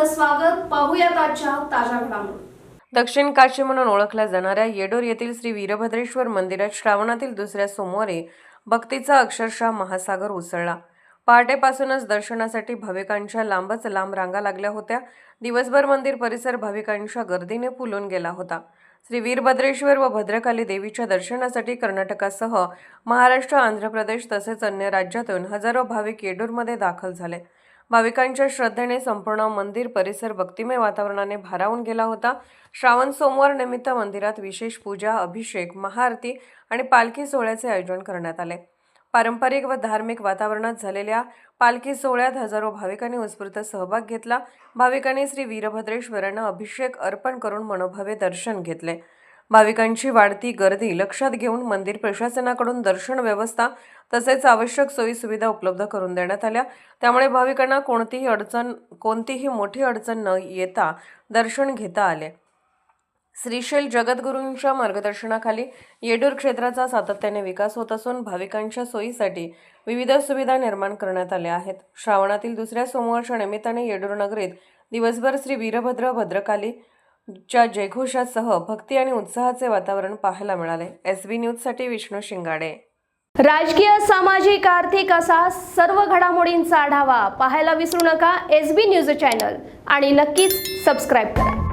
स्वागत. पाहूयात आजच्या ताज्या घडामोडी. दक्षिण काशी म्हणून ओळखल्या जाणाऱ्या येडूर येथील श्री वीरभद्रेश्वर मंदिरात श्रावणातील दुसऱ्या सोमवारी भक्तीचा अक्षरशः महासागर उसळला. पहाटेपासूनच दर्शनासाठी भाविकांच्या लांबच लांब रांगा लागल्या होत्या. दिवसभर मंदिर परिसर भाविकांच्या गर्दीने फुलून गेला होता. श्री वीरभद्रेश्वर व भद्रकाली देवीच्या दर्शनासाठी कर्नाटकासह महाराष्ट्र, आंध्र प्रदेश तसेच अन्य राज्यातून हजारो भाविक येडूरमध्ये दाखल झाले. भाविकांच्या श्रद्धेने संपूर्ण मंदिर परिसर भक्तिमय वातावरणाने भारावून गेला होता. श्रावण सोमवार निमित्त मंदिरात विशेष पूजा, अभिषेक, महाआरती आणि पालखी सोहळ्याचे आयोजन करण्यात आले. पारंपरिक व धार्मिक वातावरणात झालेल्या पालखी सोहळ्यात हजारो भाविकांनी उत्स्फूर्त सहभाग घेतला. भाविकांनी श्री वीरभद्रेश्वरांना अभिषेक अर्पण करून मनोभावे दर्शन घेतले. भाविकांची वाढती गर्दी लक्षात घेऊन मंदिर प्रशासनाकडून दर्शन व्यवस्था तसेच आवश्यक सोयी सुविधा उपलब्ध करून देण्यात आल्या. त्यामुळे भाविकांना कोणतीही मोठी अडचण न येता दर्शन घेता आले. श्रीशैल जगद्गुरूंच्या मार्गदर्शनाखाली येडूर क्षेत्राचा सातत्याने विकास होत असून भाविकांच्या सोयीसाठी विविध सुविधा निर्माण करण्यात आल्या आहेत. श्रावणातील दुसऱ्या सोमवारच्या निमित्ताने येडूर नगरीत दिवसभर श्री वीरभद्र भद्रकाली च्या जयघोषासह भक्ती आणि उत्साहाचे वातावरण पाहायला मिळाले. SB न्यूजसाठी विष्णू शिंगाडे. राजकीय, सामाजिक, आर्थिक असा सर्व घडामोडींचा आढावा पाहायला विसरू नका SB न्यूज चॅनल आणि नक्कीच सबस्क्राईब करा.